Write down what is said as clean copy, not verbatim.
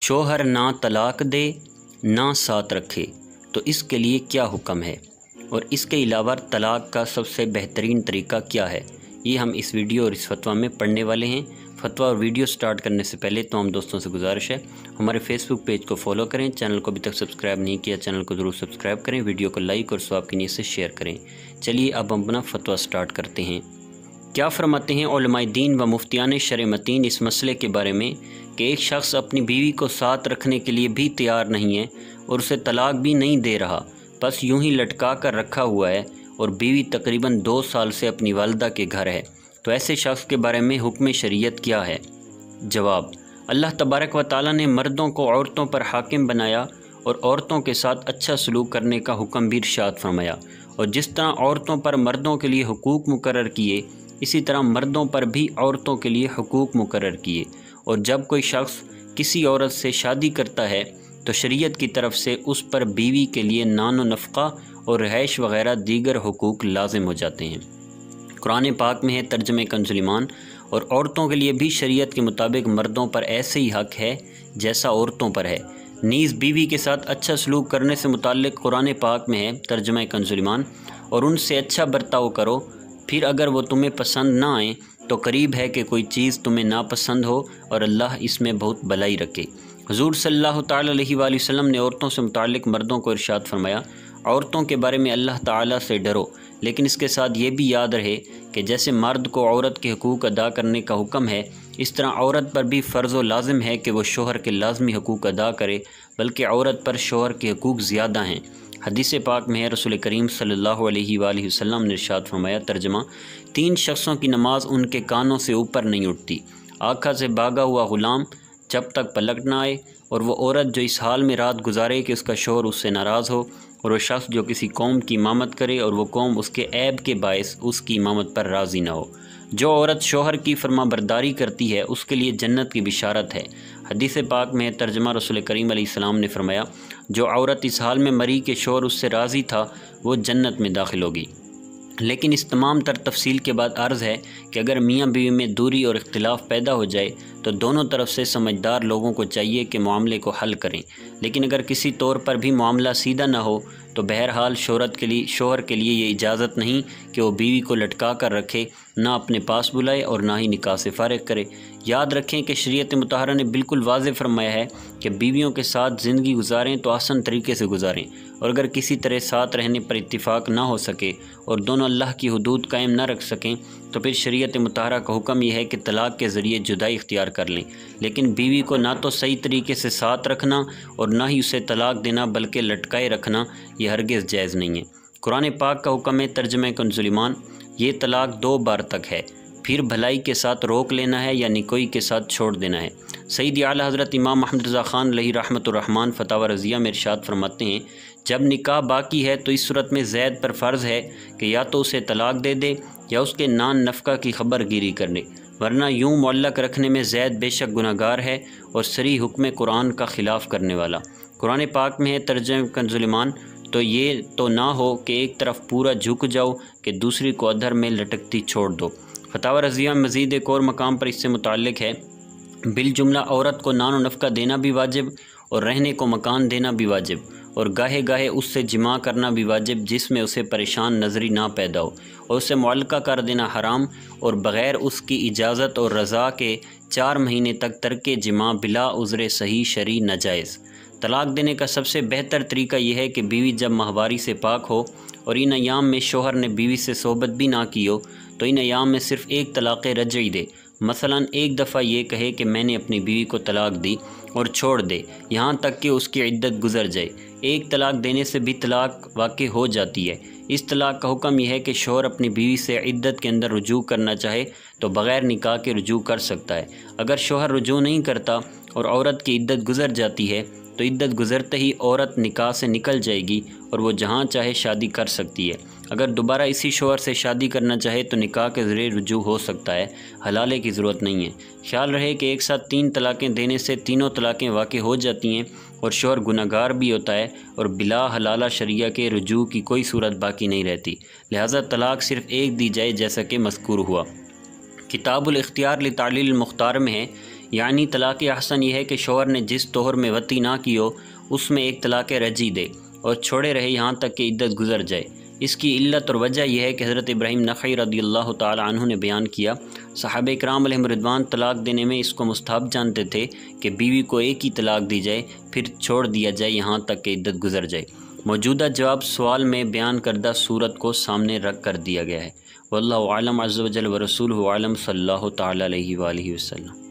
شوہر نہ طلاق دے نہ ساتھ رکھے تو اس کے لیے کیا حکم ہے، اور اس کے علاوہ طلاق کا سب سے بہترین طریقہ کیا ہے، یہ ہم اس ویڈیو اور اس فتویٰ میں پڑھنے والے ہیں۔ فتویٰ اور ویڈیو سٹارٹ کرنے سے پہلے تمام دوستوں سے گزارش ہے ہمارے فیس بک پیج کو فالو کریں، چینل کو ابھی تک سبسکرائب نہیں کیا چینل کو ضرور سبسکرائب کریں، ویڈیو کو لائک اور ثواب کی نیت سے شیئر کریں۔ چلیے اب ہم اپنا فتویٰ سٹارٹ کرتے ہیں۔ کیا فرماتے ہیں علماء دین و مفتیان شرع متین اس مسئلے کے بارے میں کہ ایک شخص اپنی بیوی کو ساتھ رکھنے کے لیے بھی تیار نہیں ہے اور اسے طلاق بھی نہیں دے رہا، بس یوں ہی لٹکا کر رکھا ہوا ہے، اور بیوی تقریباً 2 سال سے اپنی والدہ کے گھر ہے، تو ایسے شخص کے بارے میں حکم شریعت کیا ہے؟ جواب: اللہ تبارک و تعالیٰ نے مردوں کو عورتوں پر حاکم بنایا اور عورتوں کے ساتھ اچھا سلوک کرنے کا حکم بھی ارشاد فرمایا، اور جس طرح عورتوں پر مردوں کے لیے حقوق مقرر کیے اسی طرح مردوں پر بھی عورتوں کے لیے حقوق مقرر کیے، اور جب کوئی شخص کسی عورت سے شادی کرتا ہے تو شریعت کی طرف سے اس پر بیوی کے لیے نان و نفقہ اور رہائش وغیرہ دیگر حقوق لازم ہو جاتے ہیں۔ قرآن پاک میں ہے ترجمہ کنز ایمان، اور عورتوں کے لیے بھی شریعت کے مطابق مردوں پر ایسے ہی حق ہے جیسا عورتوں پر ہے، نیز بیوی کے ساتھ اچھا سلوک کرنے سے متعلق قرآن پاک میں ہے ترجمہ کنز ایمان، اور ان سے اچھا برتاؤ کرو، پھر اگر وہ تمہیں پسند نہ آئیں تو قریب ہے کہ کوئی چیز تمہیں ناپسند ہو، اور اللہ اس میں بہت بھلائی رکھے۔ حضور صلی اللہ تعالیٰ علیہ وآلہ وسلم نے عورتوں سے متعلق مردوں کو ارشاد فرمایا: عورتوں کے بارے میں اللہ تعالیٰ سے ڈرو، لیکن اس کے ساتھ یہ بھی یاد رہے کہ جیسے مرد کو عورت کے حقوق ادا کرنے کا حکم ہے، اس طرح عورت پر بھی فرض و لازم ہے کہ وہ شوہر کے لازمی حقوق ادا کرے، بلکہ عورت پر شوہر کے حقوق زیادہ ہیں۔ حدیث پاک میں ہے رسول کریم صلی اللہ علیہ وآلہ وسلم نے ارشاد فرمایا ترجمہ: 3 شخصوں کی نماز ان کے کانوں سے اوپر نہیں اٹھتی، آنکھوں سے بھاگا ہوا غلام جب تک پلٹ نہ آئے، اور وہ عورت جو اس حال میں رات گزارے کہ اس کا شوہر اس سے ناراض ہو، اور وہ شخص جو کسی قوم کی امامت کرے اور وہ قوم اس کے عیب کے باعث اس کی امامت پر راضی نہ ہو۔ جو عورت شوہر کی فرما برداری کرتی ہے اس کے لیے جنت کی بشارت ہے۔ حدیث پاک میں ترجمہ رسول کریم علیہ السلام نے فرمایا: جو عورت اس حال میں مری کہ شوہر اس سے راضی تھا وہ جنت میں داخل ہوگی۔ لیکن اس تمام تر تفصیل کے بعد عرض ہے کہ اگر میاں بیوی میں دوری اور اختلاف پیدا ہو جائے تو دونوں طرف سے سمجھدار لوگوں کو چاہیے کہ معاملے کو حل کریں، لیکن اگر کسی طور پر بھی معاملہ سیدھا نہ ہو تو بہرحال شوہر کے لیے یہ اجازت نہیں کہ وہ بیوی کو لٹکا کر رکھے، نہ اپنے پاس بلائے اور نہ ہی نکاح سے فارغ کرے۔ یاد رکھیں کہ شریعت مطہرہ نے بالکل واضح فرمایا ہے کہ بیویوں کے ساتھ زندگی گزاریں تو آسان طریقے سے گزاریں، اور اگر کسی طرح ساتھ رہنے پر اتفاق نہ ہو سکے اور دونوں اللہ کی حدود قائم نہ رکھ سکیں تو پھر شریعت مطہرہ کا حکم یہ ہے کہ طلاق کے ذریعے جدائی اختیار کر لیں، لیکن بیوی کو نہ تو صحیح طریقے سے ساتھ رکھنا اور نہ ہی اسے طلاق دینا بلکہ لٹکائے رکھنا یہ ہرگز جائز نہیں ہے۔ قرآن پاک کا حکم ہے ترجمہ کنز ایمان: یہ طلاق 2 بار تک ہے، پھر بھلائی کے ساتھ روک لینا ہے یا نکوئی کے ساتھ چھوڑ دینا ہے۔ سیدی اعلیٰ حضرت امام محمد رضا خان علیہ رحمۃ الرحمن فتاوی رضیہ میں ارشاد فرماتے ہیں: جب نکاح باقی ہے تو اس صورت میں زید پر فرض ہے کہ یا تو اسے طلاق دے دے یا اس کے نان نفقہ کی خبر گیری کر لے، ورنہ یوں معلق رکھنے میں زید بے شک گناہ گار ہے اور صریح حکم قرآن کا خلاف کرنے والا۔ قرآن پاک میں ہے ترجمہ کنز ایمان: تو یہ تو نہ ہو کہ ایک طرف پورا جھک جاؤ کہ دوسری کو ادھر میں لٹکتی چھوڑ دو۔ فتاوی رضیہ میں مزید ایک اور مقام پر اس سے متعلق ہے: بالجملہ عورت کو نان و نفقہ دینا بھی واجب اور رہنے کو مکان دینا بھی واجب، اور گاہے گاہے اس سے جماع کرنا بھی واجب جس میں اسے پریشان نظری نہ پیدا ہو، اور اسے معلقہ کر دینا حرام، اور بغیر اس کی اجازت اور رضا کے 4 مہینے تک ترک جماع بلا عذر صحیح شرعی ناجائز۔ طلاق دینے کا سب سے بہتر طریقہ یہ ہے کہ بیوی جب ماہواری سے پاک ہو اور ان ایام میں شوہر نے بیوی سے صحبت بھی نہ کی ہو تو ان ایام میں صرف ایک طلاق رجعی دے، مثلا ایک دفعہ یہ کہے کہ میں نے اپنی بیوی کو طلاق دی اور چھوڑ دے یہاں تک کہ اس کی عدت گزر جائے۔ ایک طلاق دینے سے بھی طلاق واقع ہو جاتی ہے۔ اس طلاق کا حکم یہ ہے کہ شوہر اپنی بیوی سے عدت کے اندر رجوع کرنا چاہے تو بغیر نکاح کے رجوع کر سکتا ہے۔ اگر شوہر رجوع نہیں کرتا اور عورت کی عدت گزر جاتی ہے تو عدت گزرتے ہی عورت نکاح سے نکل جائے گی اور وہ جہاں چاہے شادی کر سکتی ہے۔ اگر دوبارہ اسی شوہر سے شادی کرنا چاہے تو نکاح کے ذریعے رجوع ہو سکتا ہے، حلالے کی ضرورت نہیں ہے۔ خیال رہے کہ ایک ساتھ 3 طلاقیں دینے سے تینوں طلاقیں واقع ہو جاتی ہیں اور شوہر گناہگار بھی ہوتا ہے اور بلا حلالہ شریعہ کے رجوع کی کوئی صورت باقی نہیں رہتی، لہٰذا طلاق صرف ایک دی جائے جیسا کہ مذکور ہوا۔ کتاب الاختیار لتعلیل المختار میں ہے: یعنی طلاق احسن یہ ہے کہ شوہر نے جس طہر میں وطی نہ کی ہو اس میں ایک طلاق رجعی دے اور چھوڑے رہے یہاں تک کہ عدت گزر جائے۔ اس کی علت اور وجہ یہ ہے کہ حضرت ابراہیم نخعی رضی اللہ تعالی عنہ نے بیان کیا، صحابہ کرام علیہم رضوان طلاق دینے میں اس کو مستحب جانتے تھے کہ بیوی کو ایک ہی طلاق دی جائے پھر چھوڑ دیا جائے یہاں تک کہ عدت گزر جائے۔ موجودہ جواب سوال میں بیان کردہ صورت کو سامنے رکھ کر دیا گیا ہے۔ واللہ اعلم عز وجل ورسولہ اعلم، صلی اللہ تعالی علیہ وآلہ وسلم۔